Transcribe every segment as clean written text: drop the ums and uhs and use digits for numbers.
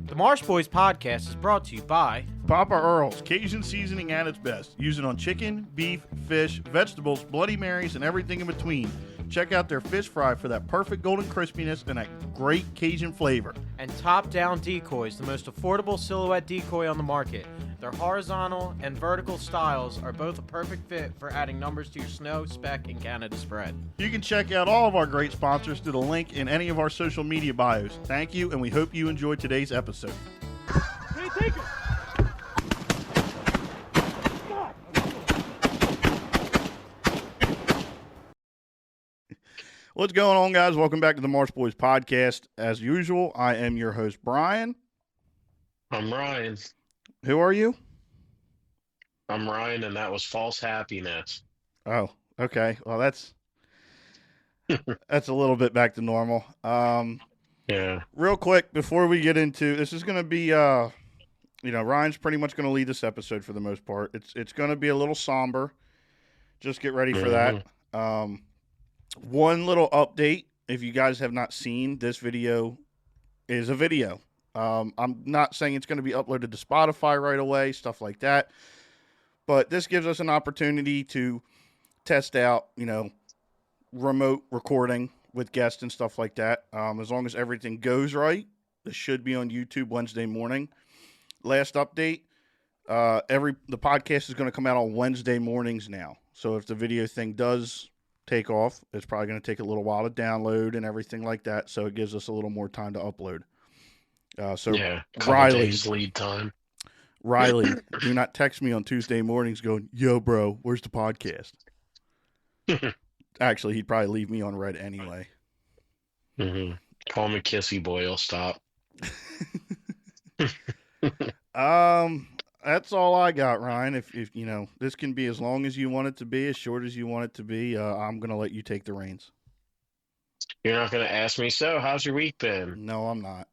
The Marsh Boys podcast is brought to you by Papa Earl's, Cajun seasoning at its best. Use it on chicken, beef, fish, vegetables, Bloody Marys, and everything in between. Check out their fish fry for that perfect golden crispiness and that great Cajun flavor. and Top Down Decoys, the most affordable silhouette decoy on the market. Their horizontal and vertical styles are both a perfect fit for adding numbers to your snow, spec, and Canada spread. You can check out all of our great sponsors through the link in any of our social media bios. Thank you, and we hope you enjoyed today's episode. Hey, take it! What's going on, guys? Welcome back to the Marsh Boys podcast. As usual, I am your host, Brian. I'm Ryan. Who are you? I'm Ryan, and that was false happiness. Oh, okay. Well, that's a little bit back to normal. Yeah. Real quick, before we get into this, is going to be, Ryan's pretty much going to lead this episode for the most part. It's going to be a little somber. Just get ready for that. One little update: if you guys have not seen, this video is a video. I'm not saying it's going to be uploaded to Spotify right away, stuff like that. But this gives us an opportunity to test out, remote recording with guests and stuff like that. As long as everything goes right, this should be on YouTube Wednesday morning. Last update, the podcast is going to come out on Wednesday mornings now. So if the video thing does take off, it's probably going to take a little while to download and everything like that. So it gives us a little more time to upload. Couple days lead time. Riley, do not text me on Tuesday mornings going, "Yo, bro, where's the podcast?" Actually, he'd probably leave me on red anyway. Call me Kissy Boy. I'll stop. That's all I got, Ryan. If this can be as long as you want it to be, as short as you want it to be, I'm gonna let you take the reins. You're not going to ask me, so how's your week been? No, I'm not.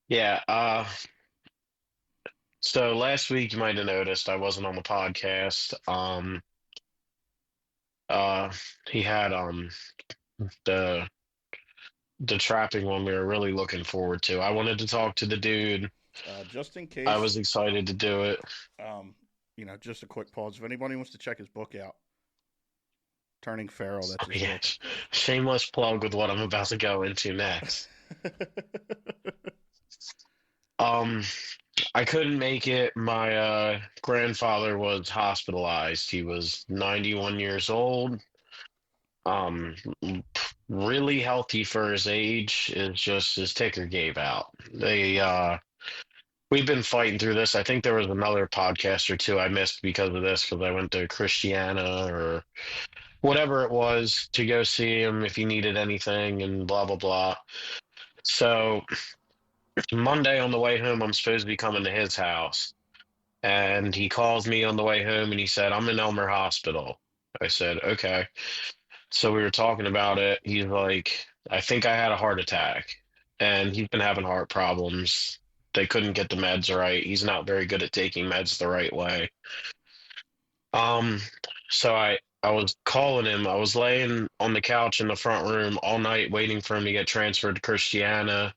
Yeah. So last week you might have noticed I wasn't on the podcast. He had the trapping one we were really looking forward to. I wanted to talk to the dude. Just in case, I was excited to do it. Just a quick pause. If anybody wants to check his book out, Turning Feral. That's his Yeah, book. shameless plug with what I'm about to go into next. I couldn't make it. My grandfather was hospitalized. He was 91 years old. Um, really healthy for his age. It's just his ticker gave out. We've been fighting through this. I think there was another podcast or two I missed because of this, because I went to Christiana or whatever it was to go see him if he needed anything and blah, blah, blah. So Monday on the way home, I'm supposed to be coming to his house. And he calls me on the way home and he said, "I'm in Elmer Hospital." I said, "Okay." So we were talking about it. He's like, "I think I had a heart attack." And he's been having heart problems. They couldn't get the meds right. He's not very good at taking meds the right way. So I was calling him. I was laying on the couch in the front room all night waiting for him to get transferred to Christiana.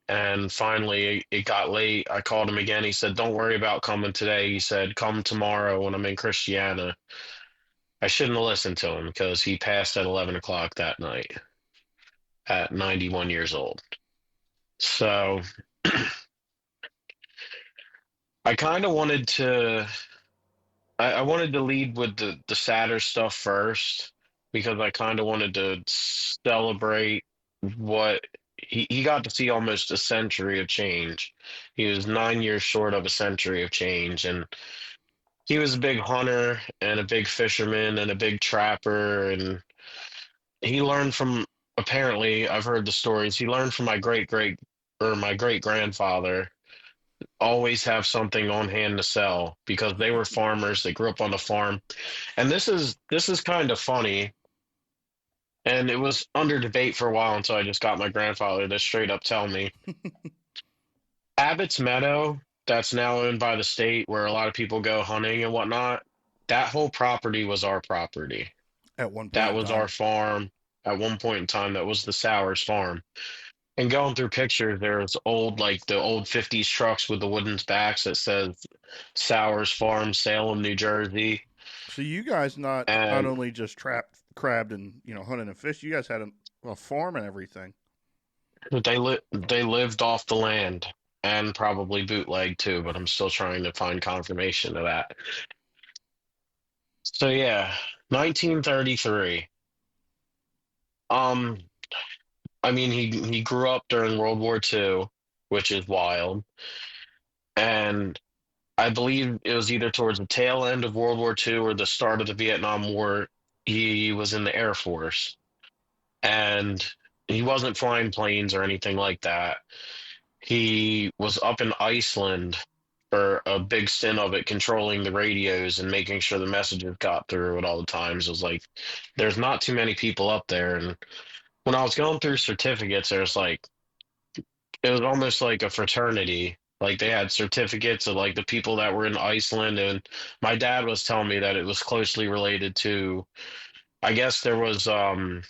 And finally, it got late. I called him again. He said, "Don't worry about coming today." He said, "Come tomorrow when I'm in Christiana." I shouldn't have listened to him because he passed at 11 o'clock that night at 91 years old. So I kind of wanted to, I wanted to lead with the sadder stuff first because I kind of wanted to celebrate what he got to see almost a century of change. He was 9 years short of a century of change, and he was a big hunter and a big fisherman and a big trapper, and he learned from, apparently, I've heard the stories, he learned from my great grandfather, always have something on hand to sell because they were farmers. They grew up on the farm. And this is kind of funny. And it was under debate for a while until I just got my grandfather to straight up tell me. Abbott's Meadow, that's now owned by the state where a lot of people go hunting and whatnot, that whole property was our property. At one point That in was time. our farm. at one point in time that was the Sowers farm. And going through pictures, there's old, like the old 50s trucks with the wooden backs that says Sowers Farm, Salem, New Jersey. So you guys not And only just crabbed and hunted and fished, you guys had a farm and everything. they lived off the land and probably bootleg too, but I'm still trying to find confirmation of that. So yeah, 1933. Um, I mean, he grew up during World War II, which is wild. And I believe it was either towards the tail end of World War II or the start of the Vietnam War. He was in the Air Force, and he wasn't flying planes or anything like that. He was up in Iceland for a big stint of it, controlling the radios and making sure the messages got through at all the times. It was like, there's not too many people up there. And when I was going through certificates, there's like, it was almost like a fraternity. Like they had certificates of like the people that were in Iceland. And my dad was telling me that it was closely related to, I guess there was a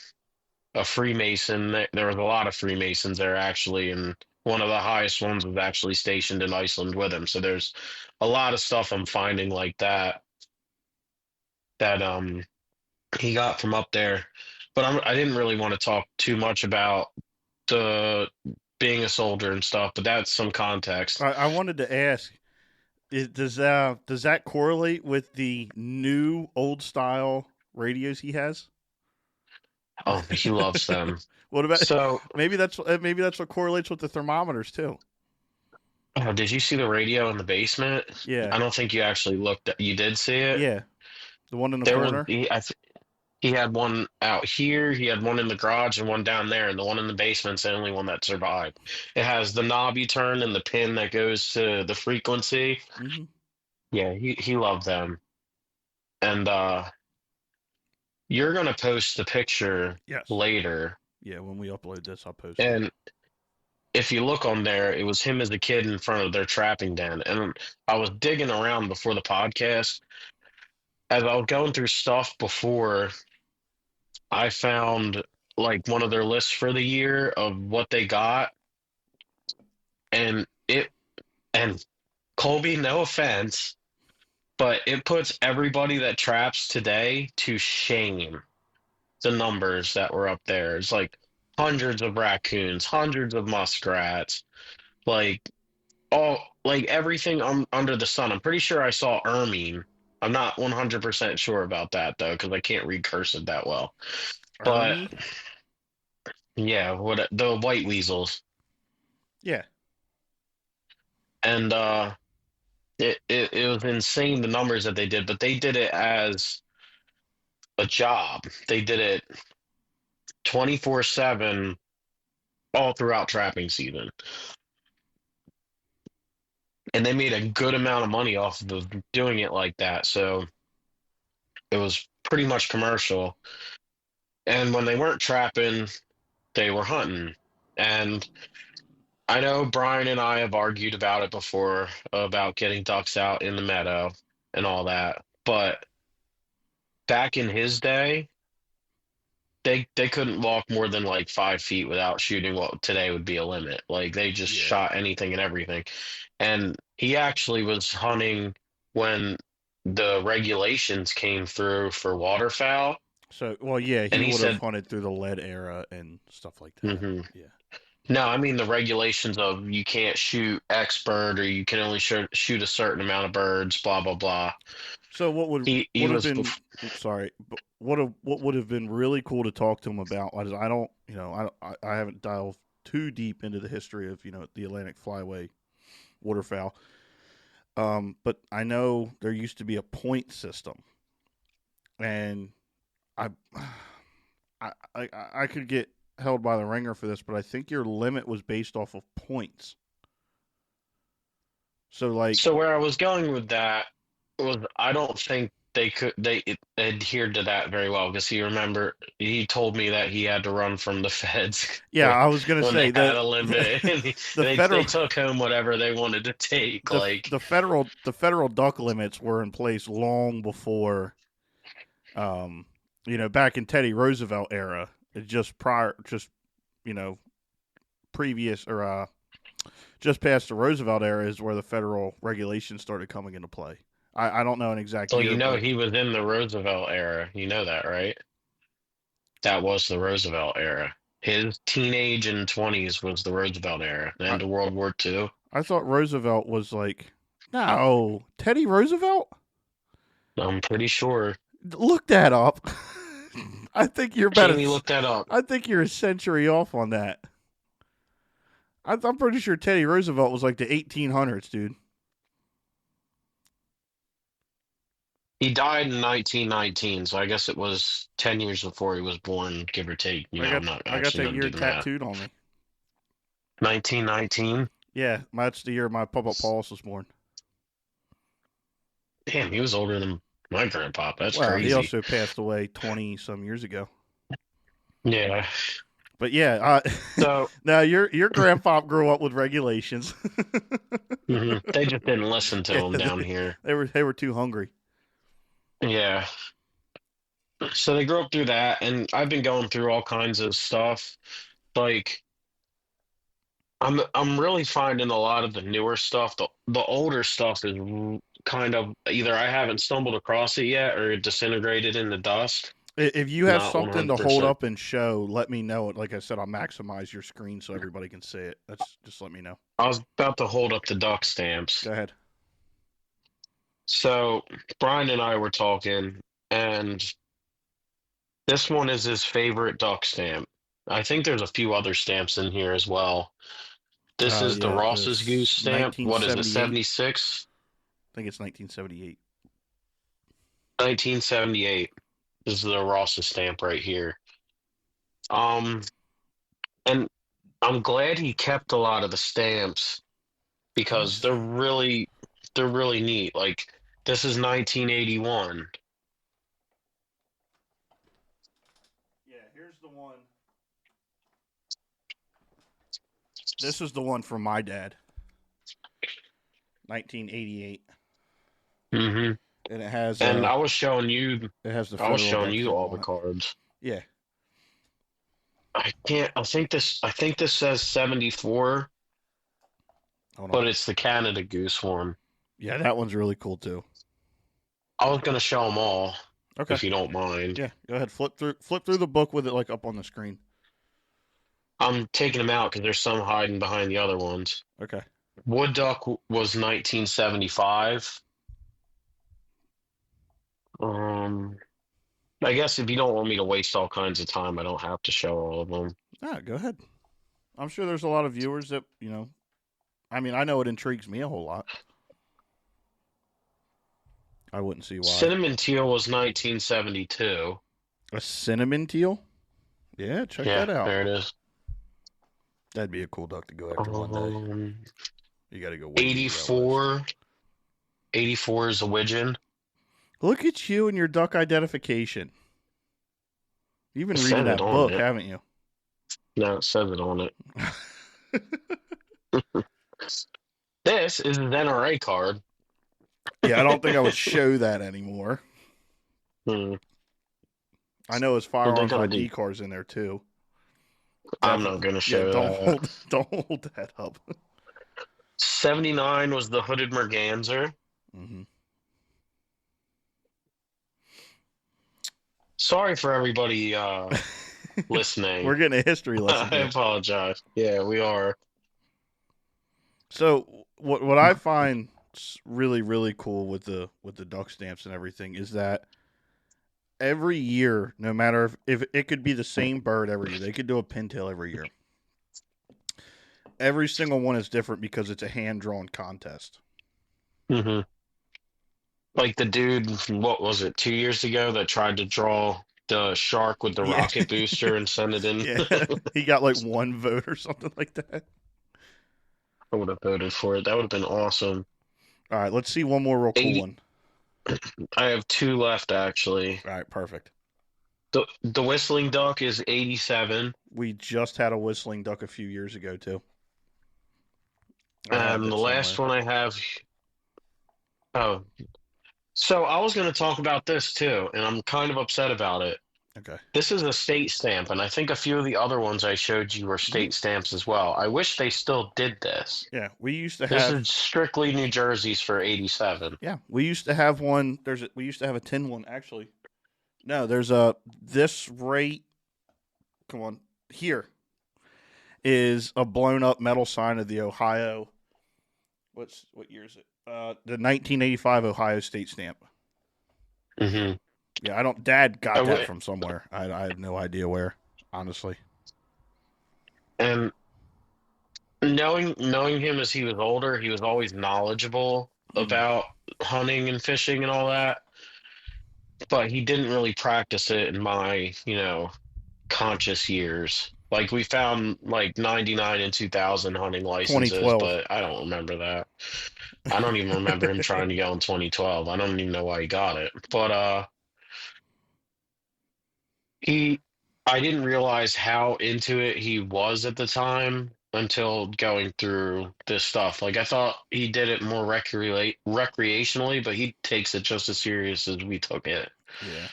Freemason. There was a lot of Freemasons there actually, and one of the highest ones was actually stationed in Iceland with him. So there's a lot of stuff I'm finding like that he got from up there. But I didn't really want to talk too much about the being a soldier and stuff, but that's some context. I wanted to ask, does that correlate with the new old style radios he has? Oh, he loves them. What about So, maybe that's what correlates with the thermometers too? oh, did you see the radio in the basement? Yeah, I don't think you actually looked at, you did see it? yeah, the one in the There was corner. he had one out here, he had one in the garage and one down there, and the one in the basement's the only one that survived. It has the knob you turn and the pin that goes to the frequency. Hmm. Yeah, he loved them. And you're gonna post the picture Yes. later. Yeah, when we upload this, I'll post it. And if you look on there, it was him as a kid in front of their trapping den. And I was digging around before the podcast. As I was going through stuff before, I found like one of their lists for the year of what they got. And and Colby, no offense, but it puts everybody that traps today to shame. The numbers that were up there. It's like hundreds of raccoons, hundreds of muskrats, like all like everything under the sun. I'm pretty sure I saw ermine. I'm not 100% sure about that though, because I can't read cursive that well. But Ernie. yeah, what the white weasels. Yeah. And it was insane the numbers that they did, but they did it as a job. They did it 24/7 all throughout trapping season. And they made a good amount of money off of doing it like that. So it was pretty much commercial. And when they weren't trapping, they were hunting. And I know Brian and I have argued about it before about getting ducks out in the meadow and all that. But back in his day, they couldn't walk more than like 5 feet without shooting what today would be a limit. Like they just Yeah. shot anything and everything. And he actually was hunting when the regulations came through for waterfowl. So, well, yeah, And he he would have said, hunted through the lead era and stuff like that. hmm Yeah. no, I mean the regulations of you can't shoot X bird or you can only shoot a certain amount of birds, blah blah blah. So He would have was been oops, sorry, but what would have been really cool to talk to him about? I don't I haven't delved too deep into the history of the Atlantic Flyway waterfowl. But I know there used to be a point system, and I I could get held by the ringer for this, but I think your limit was based off of points. So like, So where I was going with that was I don't think they adhered to that very well because he told me that he had to run from the feds yeah, I was gonna when say they had that a limit. And the federal they took home whatever they wanted to take. Like the federal duck limits were in place long before, back in Teddy Roosevelt era. It's just you know, previous or just past the Roosevelt era is where the federal regulations started coming into play. I don't know an exact Well, year, you know, but he was in the Roosevelt era. You know that, right? That was the Roosevelt era. His teenage and 20s was the Roosevelt era, the I, end of World War II. I thought Roosevelt was like, no, Teddy Roosevelt? I'm pretty sure. Look that up. I think you're about Jamie looked that up. I think you're a century off on that. I'm pretty sure Teddy Roosevelt was like the 1800s, dude. He died in 1919, so I guess it was 10 years before he was born, give or take. You know, I'm not I got actually that going to year do the math. tattooed on me. 1919? Yeah, that's the year my Papa Paulus was born. Damn, he was older than my grandpa. That's Well, he crazy. also passed away 20 some years ago. Yeah. But yeah, So, now your grandpa grew up with regulations. they just didn't listen to Yeah, him down here. they were too hungry. Yeah. So they grew up through that, and I've been going through all kinds of stuff. Like, I'm really finding a lot of the newer stuff. The older stuff is kind of either I haven't stumbled across it yet or it disintegrated in the dust. If you have Not something to hold 100%. up and show, let me know. Like I said, I'll maximize your screen so everybody can see it. That's just let me know. I was about to hold up the duck stamps. Go ahead. So Brian and I were talking, and this one is his favorite duck stamp. I think there's a few other stamps in here as well. This is the Yeah, Ross's Goose this stamp. What is it, 1978. 76? I think it's 1978. 1978. This is the Ross's stamp right here. Um, and I'm glad he kept a lot of the stamps because they're really neat. Like this is 1981. Yeah, here's the one. This is the one from my dad. 1988. Mm-hmm. And it has And the I was federal showing duck you stamp all on the it. cards. Yeah. I think this says 74, Hold on. but it's the Canada Goose one. Yeah, that one's really cool too. I was gonna show them all Okay. if you don't mind. Yeah, go ahead. Flip through the book with it like up on the screen. I'm taking them out because there's some hiding behind the other ones. Okay. Wood Duck was 1975. I guess if you don't want me to waste all kinds of time, I don't have to show all of them. Go ahead. I'm sure there's a lot of viewers that, I mean, I know it intrigues me a whole lot. I wouldn't see why. Cinnamon Teal was 1972. A cinnamon teal? Yeah, check Yeah, that out. there it is. That'd be a cool duck to go after one day. You got to go way east. 84. 84 is a widgeon. Look at you and your duck identification. You've been It reading says that it on book, it. haven't you? No, it says it on it. This is an NRA card. Yeah, I don't think I would show that anymore. Hmm. I know his What are they firearms gonna ID do? card's in there too. I'm not gonna show Yeah, that. don't hold that up. 79 was the hooded merganser. Mm-hmm. Sorry for everybody listening. We're getting a history lesson I here. apologize. Yeah, we are. So what I find really really cool with the duck stamps and everything is that every year, no matter if it could be the same bird every year, they could do a pintail every year. Every single one is different because it's a hand drawn contest. Mm-hmm. Like the dude, what was it, 2 years ago that tried to draw the shark with the Yeah. rocket booster and send it in? Yeah, he got like one vote or something like that. I would have voted for it. That would have been awesome. All right, let's see one more real cool 80 one. I have two left, actually. All right, perfect. The whistling duck is 87. We just had a whistling duck a few years ago too. I have And it the last somewhere. one I have. Oh, so I was going to talk about this too, and I'm kind of upset about it. Okay. This is a state stamp, and I think a few of the other ones I showed you were Hmm. state stamps as well. I wish they still did this. Yeah, we used to This have. is strictly New Jersey's for 87. Yeah, we used to have one. We used to have a tin one actually. No, there's a this rate. Come on, here is a blown up metal sign of the Ohio. What year is it? The 1985 Ohio State stamp. Hmm. Yeah, I don't. Dad I got that w from somewhere. I have no idea where, honestly. and knowing him as he was older, he was always knowledgeable Mm. about hunting and fishing and all that, but he didn't really practice it in my, conscious years. Like we found like 99 and 2000 hunting licenses, 2012. but I don't remember that. I don't even remember him trying to go in 2012. I don't even know why he got it. But he I didn't realize how into it he was at the time until going through this stuff. Like I thought he did it more recreationally, but he takes it just as serious as we took it. Yeah.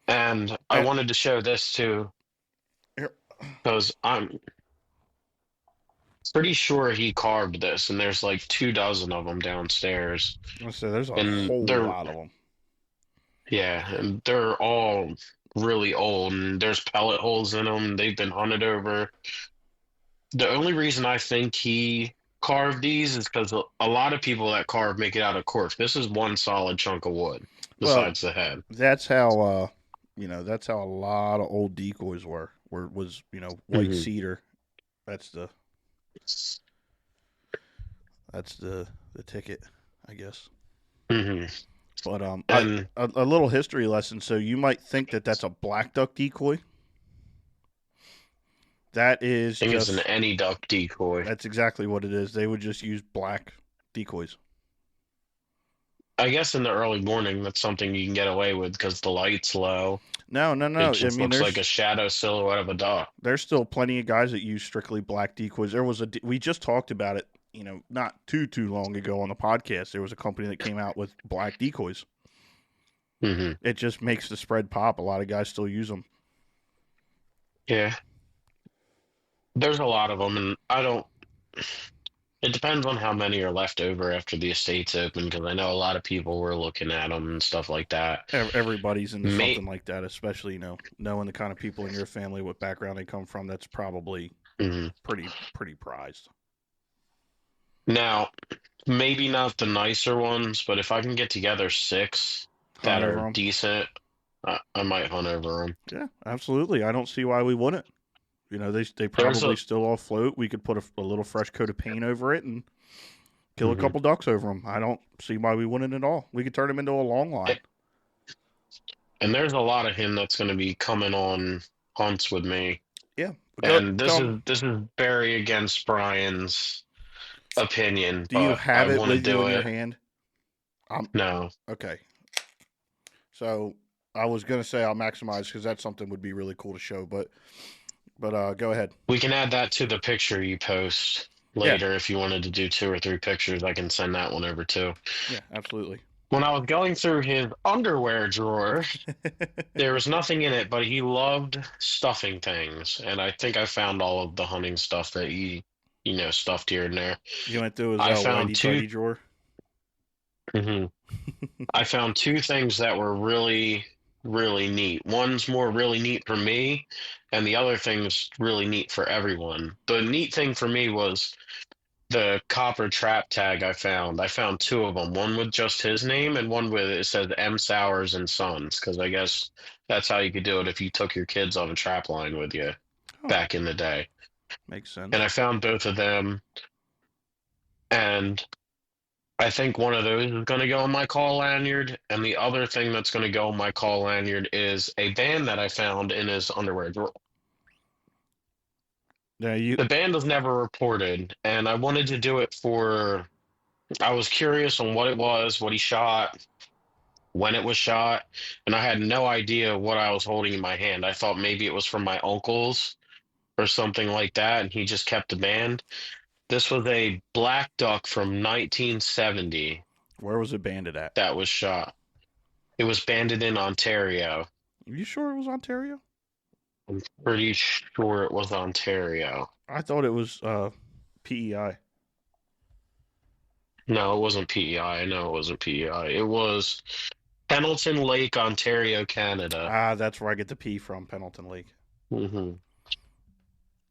And I And wanted to show this too here, because I'm pretty sure he carved this, and there's like 2 dozen of them downstairs. let's say there's a And whole they're, lot of them. yeah, and they're all really old, and there's pellet holes in them. They've been hunted over. The only reason I think he carved these is because a lot of people that carve make it out of cork. This is one solid chunk of wood Well, besides the head. that's how that's how a lot of old decoys were. Was white Hmm. cedar. That's the that's the ticket, I guess. Hmm. But And a little history lesson. So you might think that that's a black duck decoy. That is I think it's an just any duck decoy. that's exactly what it is. They would just use black decoys. I guess in the early morning, that's something you can get away with because the light's low. No, no, It no. I just mean, looks like a shadow silhouette of a duck. there's still plenty of guys that use strictly black decoys. We just talked about it, not too long ago on the podcast. There was a company that came out with black decoys. Hmm. It just makes the spread pop. A lot of guys still use them. Yeah, there's a lot of them, and I don't. It depends on how many are left over after the estate's open, because I know a lot of people were looking at them and stuff like that. Everybody's into May, something like that, especially knowing the kind of people in your family, what background they come from. That's probably mhm. pretty prized. Now, maybe not the nicer ones, but if I can get together six Hunt that over are them. decent, I might hunt over them. Yeah, absolutely. I don't see why we wouldn't. They There's probably a. still all float. We could put a little fresh coat of paint over it and kill a Mhm. couple ducks over them. I don't see why we wouldn't at all. We could turn them into a long line. And there's a lot of him that's going to be coming on hunts with me. Yeah, go And this come. is this is very against Brian's opinion, Do you but I have it want to with you do in your it. hand? I'm No. okay. So I was gonna say I'll maximize because that's something would be really cool to show, but go ahead. We can add that to the picture you post Yeah, later if you wanted to do 2 or 3 pictures. I can send that one over too. yeah, absolutely. When I was going through his underwear drawer, there was nothing in it, but he loved stuffing things. And I think I found all of the hunting stuff that he stuffed here and there. You went through his I found whitey two. tighty drawer. Mhm. I found two things that were really, really neat. One's more really neat for me, and the other thing's really neat for everyone. The neat thing for me was the copper trap tag I found. I found two of them, one with just his name and one with it said M. Sowers and Sons, because I guess that's how you could do it if you took your kids on a trap line with you Oh, back in the day. makes And sense. I found both of them, and I think one of those is going to go on my call lanyard, and the other thing that's going to go on my call lanyard is a band that I found in his underwear drawer. Yeah, you. The band was never reported, and I wanted to do it for. I was curious on what it was, what he shot, when it was shot, and I had no idea what I was holding in my hand. I thought maybe it was from my uncle's or something like that, and he just kept the band. This was a black duck from 1970 Where was it banded at? that was shot. It was banded in Ontario. You sure it was Ontario? I'm pretty sure it was Ontario. I thought it was PEI. No, it wasn't PEI. I know it wasn't PEI. It was Pendleton Lake, Ontario, Canada. Ah, that's where I get the P from, Pendleton Lake. hmm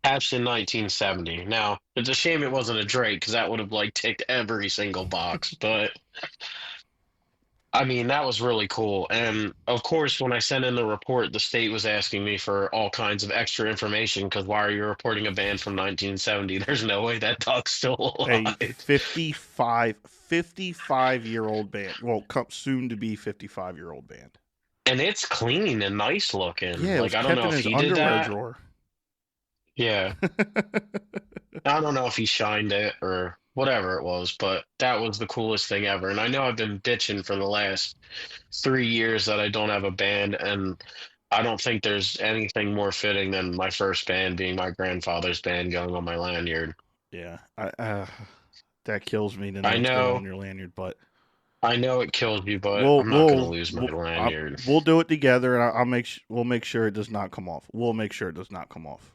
Hatched in 1970. Now, it's a shame it wasn't a Drake because that would have like ticked every single box. But I mean, that was really cool. And of course, when I sent in the report, the state was asking me for all kinds of extra information because why are you reporting a band from 1970? There's no way that dog's still A alive. 55-year-old band. Well, soon to be 55-year-old band. And it's clean and nice looking. Yeah, it Like, was I don't kept know in if his he did underwear that. drawer. Yeah. I don't know if he shined it or whatever it was, but that was the coolest thing ever. And I know I've been bitching for the last 3 years that I don't have a band, and I don't think there's anything more fitting than my first band being my grandfather's band going on my lanyard. Yeah, that kills me to know I it's going on know, your lanyard, but I know it killed you, but we'll I'm not going to we'll lose my we'll, lanyard. we'll do it together, and we'll make sure it does not come off. We'll make sure it does not come off.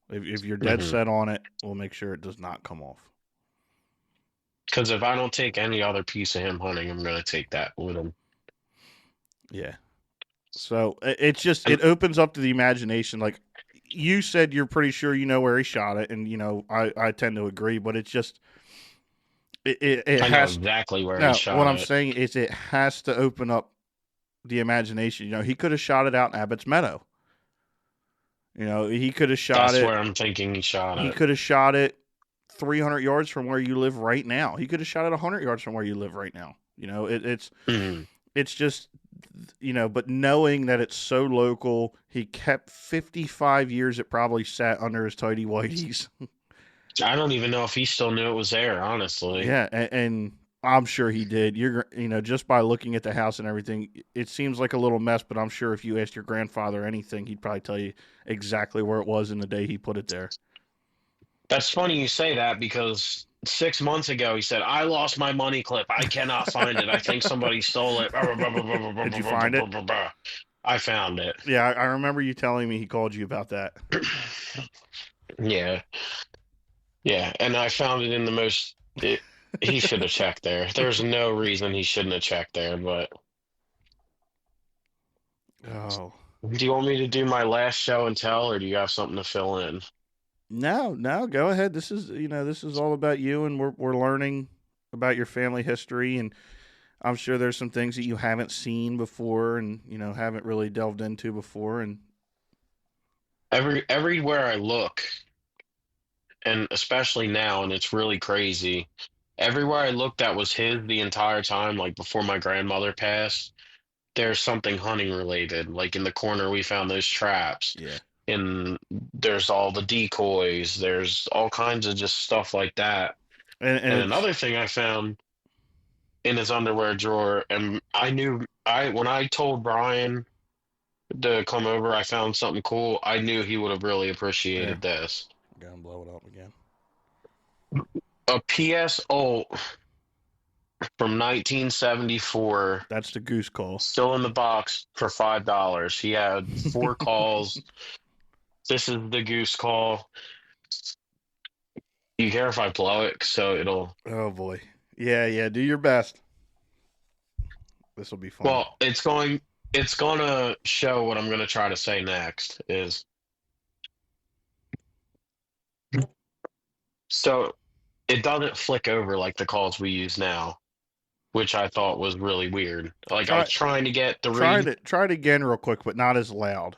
If you're dead hmm set on it, we'll make sure it does not come off. Because if I don't take any other piece of him hunting, I'm going to take that with him. Yeah. So it's just And it opens up to the imagination. Like you said, you're pretty sure you know where he shot it, and I tend to agree, but it's just it I know has. exactly where he Now, what shot I'm it. saying is it has to open up the imagination. He could have shot it out in Abbott's Meadow. He could have shot That's it. where I'm thinking he shot He it. could have shot it 300 yards from where you live right now. He could have shot it 100 yards from where you live right now. Mhm. It's just, but knowing that it's so local, he kept 55 years. It probably sat under his tidy whities. I don't even know if he still knew it was there, honestly. Yeah, and I'm sure he did. Just by looking at the house and everything, it seems like a little mess, but I'm sure if you asked your grandfather anything, he'd probably tell you exactly where it was in the day he put it there. That's funny you say that because 6 months ago he said, I lost my money clip. I cannot find it. I think somebody stole it. Did you find it? I found it. Yeah, I remember you telling me he called you about that. Yeah. Yeah. And I found it in the he should have checked there. There's no reason he shouldn't have checked there, but Oh. do you want me to do my last show and tell, or do you have something to fill in? No, go ahead. This is all about you, and we're learning about your family history, and I'm sure there's some things that you haven't seen before, and haven't really delved into before, and Everywhere I look, and especially now, and it's really crazy. Everywhere I looked that was his the entire time, like before my grandmother passed, there's something hunting related. Like in the corner, we found those traps. yeah, And there's all the decoys. There's all kinds of just stuff like that. and And it's another thing I found in his underwear drawer, and I knew when I told Brian to come over, I found something cool. I knew he would have really there. appreciated this. Gonna blow it up again. A PS Ult from 1974, That's the goose call. still in the box for $5. He had 4 calls. This is the goose call. You care if I blow it? So it'll. Oh boy, yeah. Do your best. This will be fun. Well, it's gonna show what I'm gonna try to say next is so it doesn't flick over like the calls we use now, which I thought was really weird. Like I Try was trying to get the try read. it try it again real quick, but not as loud.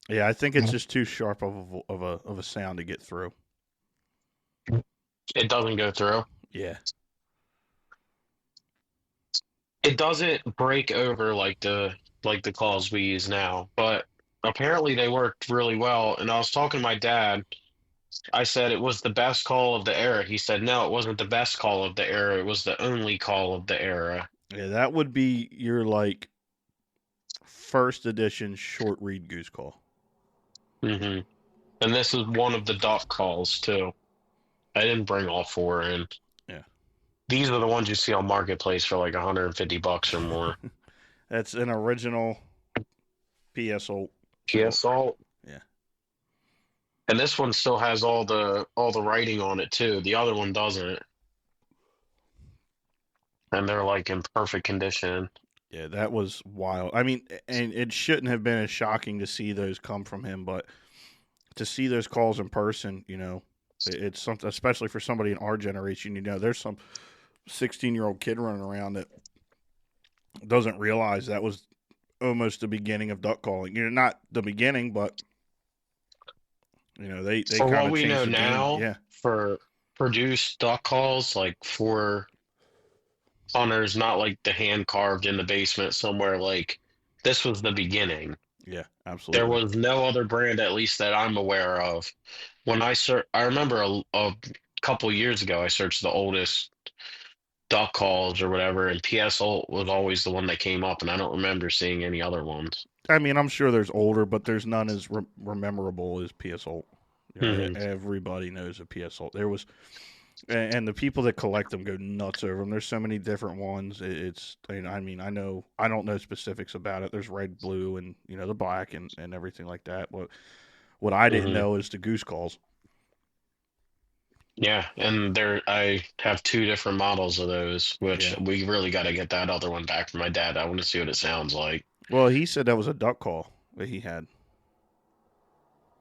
Yeah, I think it's just too sharp of a sound to get through. It doesn't go through. Yeah. It doesn't break over like the calls we use now, but apparently they worked really well. And I was talking to my dad. I said it was the best call of the era. He said, no, it wasn't the best call of the era. It was the only call of the era. Yeah, that would be your first edition short read goose call. hmm And this is one of the duck calls too. I didn't bring all 4 in. Yeah. These are the ones you see on Marketplace for like $150 or more. That's an original PSO. PS Salt. Yeah. And this one still has all the writing on it too. The other one doesn't. And they're like in perfect condition. Yeah, that was wild. I mean, and it shouldn't have been as shocking to see those come from him, but to see those calls in person, it's something, especially for somebody in our generation. There's some 16-year-old kid running around that doesn't realize that was almost the beginning of duck calling. Not the beginning, but they For kind what of we changed know the game. now, Yeah, for produced duck calls, like for hunters, not like the hand carved in the basement somewhere, like this was the beginning. yeah, There absolutely. was no other brand, at least that I'm aware of. When I remember a couple years ago, I searched the oldest duck calls or whatever, and PS Ult was always the one that came up, and I don't remember seeing any other ones. I mean, I'm sure there's older, but there's none as memorable as PS Ult. Hmm. Everybody knows a PS Ult. There was, and the people that collect them go nuts over them. There's so many different ones. I mean, I don't know specifics about it. There's red, blue, and the black and everything like that. What I didn't Hmm. know is the goose calls. Yeah, and I have two different models of those, which Yeah. we really got to get that other one back from my dad. I want to see what it sounds like. Well, he said that was a duck call that he had.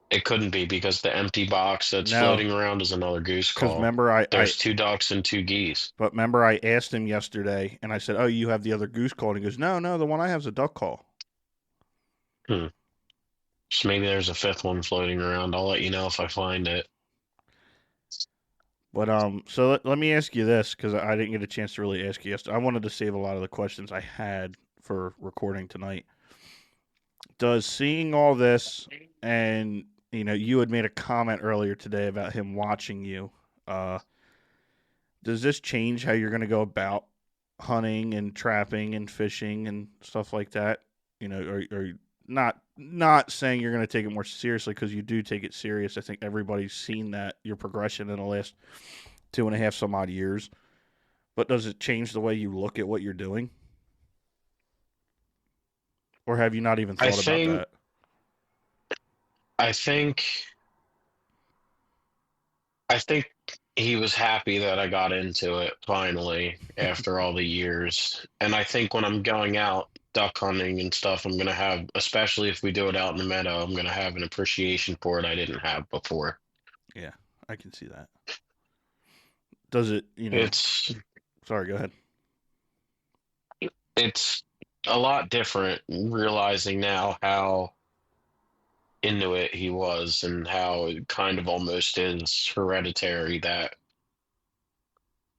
It couldn't be because the empty box that's No, floating around is another goose because call. remember There's two ducks and two geese. I asked him yesterday, and I said, "Oh, you have the other goose call?" And he goes, "No, no, the one I have is a duck call." Hmm. So maybe there's a fifth one floating around. I'll let you know if I find it. But so let me ask you this because I didn't get a chance to really ask you yesterday. I wanted to save a lot of the questions I had for recording tonight. Does seeing all this, and you had made a comment earlier today about him watching you. Uh, does this change how you're going to go about hunting and trapping and fishing and stuff like that? Or not saying you're going to take it more seriously because you do take it serious. I think everybody's seen that your progression in the last 2.5 some odd years. But does it change the way you look at what you're doing? Or have you not even I thought about think that? I think I think he was happy that I got into it finally after all the years. And I think when I'm going out duck hunting and stuff, I'm gonna have, especially if we do it out in the meadow, I'm gonna have an appreciation for it I didn't have before. Yeah, I can see that. Does it, It's sorry, go ahead. it's a lot different realizing now how into it he was and how it kind of almost is hereditary that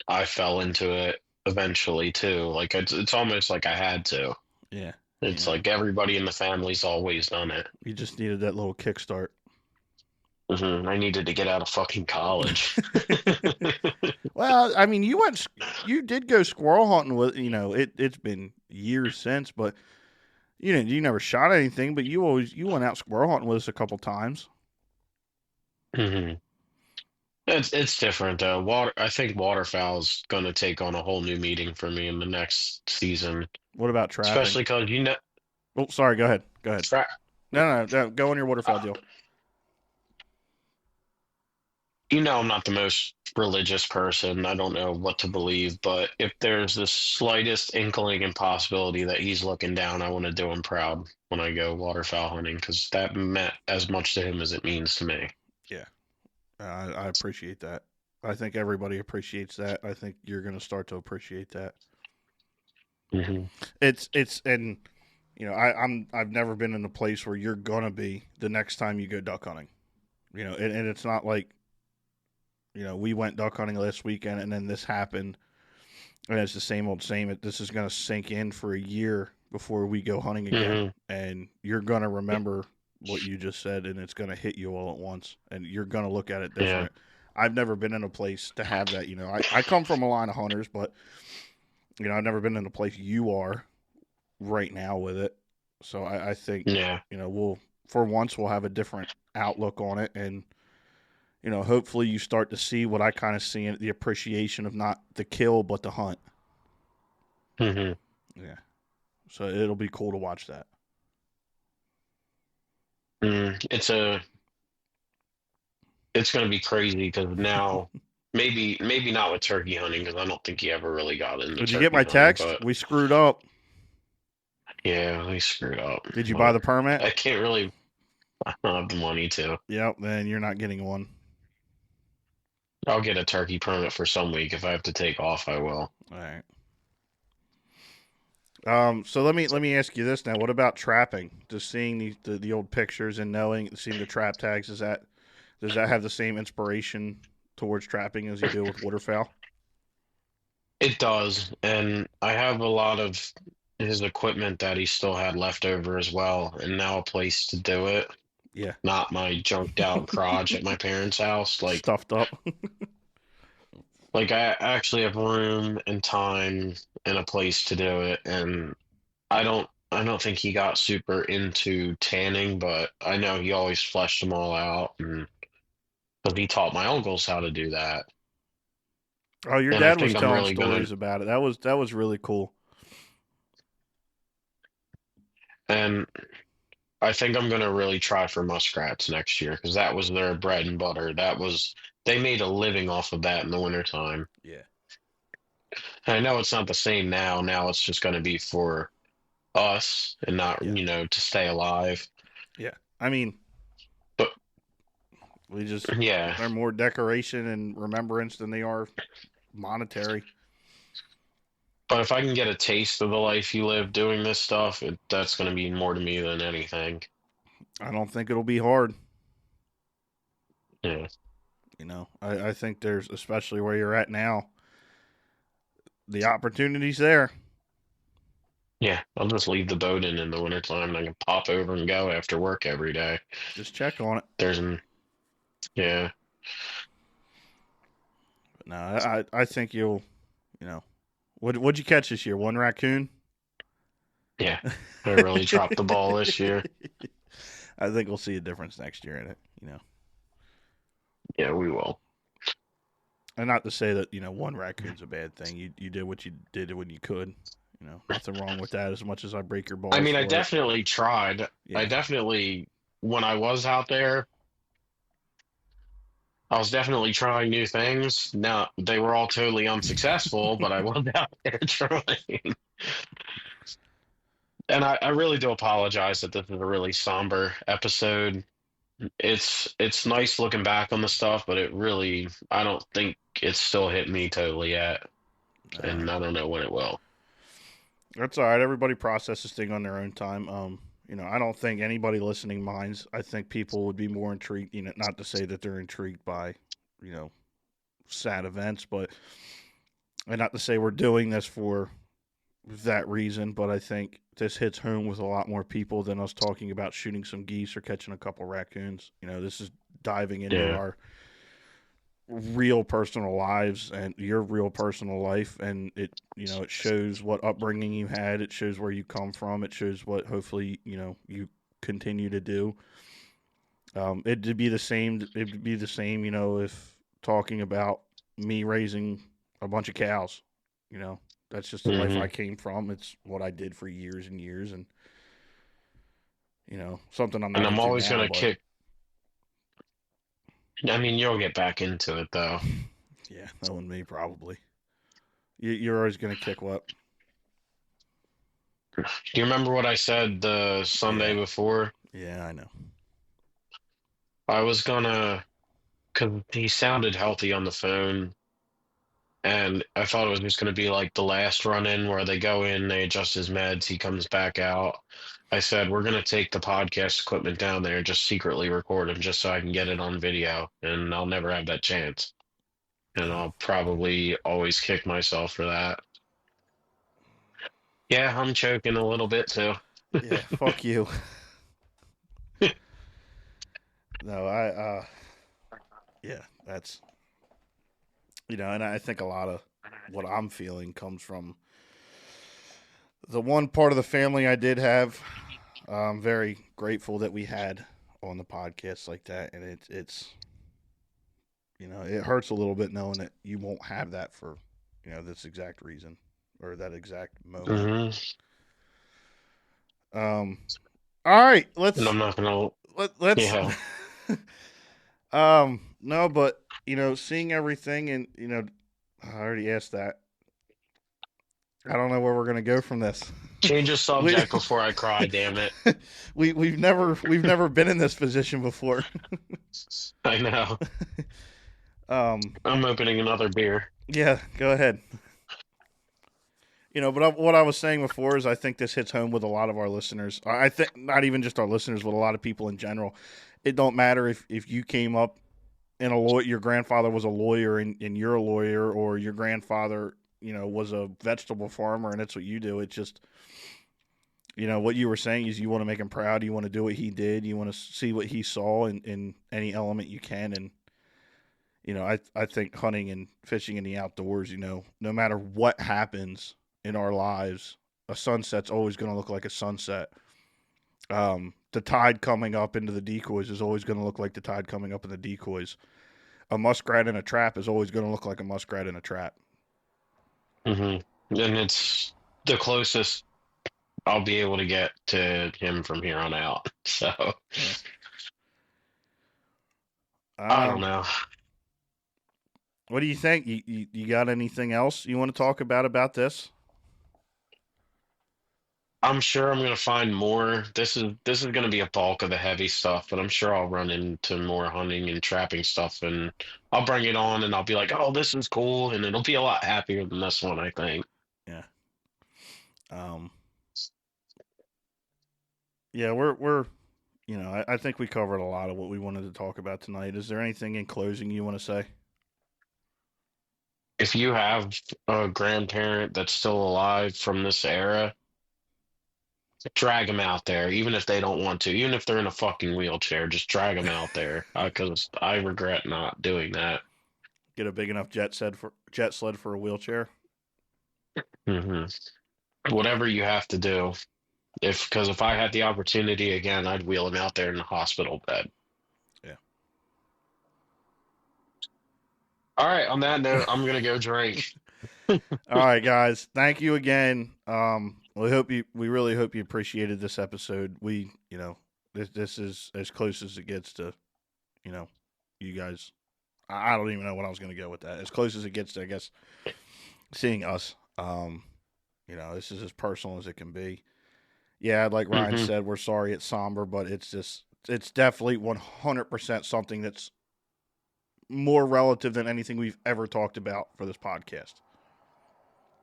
I fell into it eventually too. Like it's almost like I had to. Yeah, It's yeah. like everybody in the family's always done it. You just needed that little kickstart. I needed to get out of fucking college. Well, I mean, you did go squirrel hunting with, it's been years since, but you never shot anything, but you went out squirrel hunting with us a couple times. hmm It's different though. I think waterfowl's gonna take on a whole new meaning for me in the next season, What about trapping? especially because Oh, sorry, go ahead. Go ahead. tra- No, go on your waterfowl deal. I'm not the most religious person. I don't know what to believe, but if there's the slightest inkling and possibility that he's looking down, I want to do him proud when I go waterfowl hunting because that meant as much to him as it means to me. Yeah, I appreciate that. I think everybody appreciates that. I think you're going to start to appreciate that. Hmm. It's and I've never been in a place where you're gonna be the next time you go duck hunting. And it's not like we went duck hunting last weekend and then this happened and it's the same old same. This is gonna sink in for a year before we go hunting again, Hmm. and you're gonna remember what you just said, and it's gonna hit you all at once, and you're gonna look at it Yeah. different. I've never been in a place to have that. I come from a line of hunters, but I've never been in a place you are right now with it. So I think Yeah. we'll for once we'll have a different outlook on it, and hopefully you start to see what I kind of see in the appreciation of not the kill but the hunt. Hmm. Yeah. So it'll be cool to watch that. It's it's going to be crazy because now maybe not with turkey hunting because I don't think he ever really got into Did you get turkey my hunting, text? but We screwed up. yeah, I screwed up. Did you buy But the permit? I can't really. I don't have the money to. Yep, then you're not getting one. I'll get a turkey permit for some week. If I have to take off, I will. All right. So let me ask you this now. What about trapping? Just seeing the old pictures and seeing the trap tags, does that have the same inspiration towards trapping as you do with waterfowl? It does, and I have a lot of his equipment that he still had left over as well, and now a place to do it. Yeah. Not my junked out garage at my parents' house. Stuffed up. Like I actually have room and time and a place to do it, and I don't think he got super into tanning, but I know he always fleshed them all out, and because he taught my uncles how to do that, Oh, your and I dad was think I'm telling really gonna. stories about it. That was really cool. And I think I'm gonna really try for muskrats next year because that was their bread and butter. They made a living off of that in the wintertime. Yeah. And I know it's not the same now. Now it's just gonna be for us and not, Yeah. to stay alive. Yeah. I mean, But we just yeah, they're more decoration and remembrance than they are monetary. but if I can get a taste of the life you live doing this stuff, that's gonna mean more to me than anything. I don't think it'll be hard. Yeah, I think there's, especially where you're at now, the opportunity's there. yeah. I'll just leave the boat in the wintertime and I can pop over and go after work every day. Just check on it. There's an Yeah. But no, I think you'll, you know, what'd you catch this year? One raccoon? Yeah, I really dropped the ball this year. I think we'll see a difference next year in it. Yeah, we will. And not to say that, one raccoon's a bad thing. You did what you did when you could. Nothing wrong with that as much as I break your balls I mean, for I it. definitely tried. Yeah. When I was out there, I was definitely trying new things. Now, they were all totally unsuccessful, but I was out there trying. And I really do apologize that this is a really somber episode. It's nice looking back on the stuff, but I don't think it's still hit me totally yet, and I don't know when it will. That's all right. Everybody processes things on their own time. I don't think anybody listening minds. I think people would be more intrigued, not to say that they're intrigued by, sad events, and not to say we're doing this for that reason, but I think this hits home with a lot more people than us talking about shooting some geese or catching a couple raccoons. This is diving into Yeah. our real personal lives and your real personal life, and it shows what upbringing you had, it shows where you come from, it shows what hopefully you continue to do. It'd be the same if talking about me raising a bunch of cows. That's just the life I came from. It's what I did for years and years, and something I'm And not I'm into always now, gonna but kick. I mean, you'll get back into it though. yeah, that one me probably. You're always gonna kick what? Do you remember what I said the Sunday Yeah. before? Yeah, I know. I was gonna, because he sounded healthy on the phone, and I thought it was just gonna be like the last run in where they go in, they adjust his meds, he comes back out. I said, we're gonna take the podcast equipment down there and just secretly record him just so I can get it on video, and I'll never have that chance. And I'll probably always kick myself for that. Yeah, I'm choking a little bit too. Yeah, fuck you. No, yeah, that's and I think a lot of what I'm feeling comes from the one part of the family I did have. I'm very grateful that we had on the podcast like that, and it's it hurts a little bit knowing that you won't have that for this exact reason or that exact moment. hmm All right, And I'm not gonna. let's Yeah, no, but seeing everything, and I already asked that. I don't know where we're gonna go from this. change the we subject before I cry. Damn it! we've never been in this position before. I know. Um, I'm opening another beer. yeah, go ahead. But what I was saying before is I think this hits home with a lot of our listeners. I think not even just our listeners, but a lot of people in general. It don't matter if you came up in your grandfather was a lawyer and you're a lawyer, or your grandfather, was a vegetable farmer and that's what you do. It's just, what you were saying is you want to make him proud. You want to do what he did. You want to see what he saw in any element you can. And, I think hunting and fishing in the outdoors, no matter what happens in our lives, a sunset's always going to look like a sunset. The tide coming up into the decoys is always going to look like the tide coming up in the decoys. A muskrat in a trap is always going to look like a muskrat in a trap. hmm And it's the closest I'll be able to get to him from here on out. So Yeah. I don't know. What do you think? You got anything else you want to talk about I'm sure I'm gonna find more. This is gonna be a bulk of the heavy stuff, but I'm sure I'll run into more hunting and trapping stuff, and I'll bring it on, and I'll be like, "Oh, this is cool," and it'll be a lot happier than this one, I think. Yeah. Um. Yeah, we're I think we covered a lot of what we wanted to talk about tonight. Is there anything in closing you want to say? If you have a grandparent that's still alive from this era, drag them out there, even if they don't want to, even if they're in a fucking wheelchair, just drag them out there, because I regret not doing that. Get a big enough jet sled for a wheelchair. hmm Whatever you have to do. Because if I had the opportunity again, I'd wheel him out there in the hospital bed. Yeah. All right, on that note, I'm gonna go drink. All right, guys. Thank you again. We really hope you appreciated this episode. This is as close as it gets to, you know, you guys. I don't even know what I was going to go with that. As close as it gets to, I guess, seeing us. This is as personal as it can be. Yeah, like Ryan hmm said, we're sorry it's somber, but it's definitely 100% something that's more relative than anything we've ever talked about for this podcast.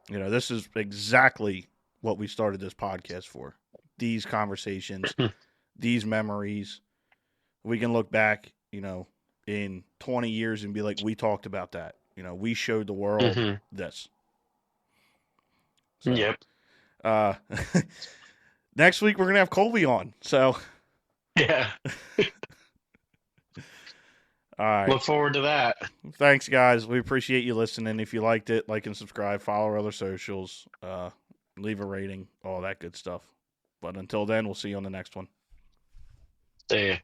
This is exactly what we started this podcast for. These conversations, these memories. We can look back, in 20 years and be like, we talked about that. We showed the world hmm this. So, Yep. uh, next week we're going to have Colby on. So, Yeah. all right. Look forward to that. Thanks, guys. We appreciate you listening. If you liked it, like and subscribe, follow our other socials, leave a rating, all that good stuff. But until then, we'll see you on the next one. See ya.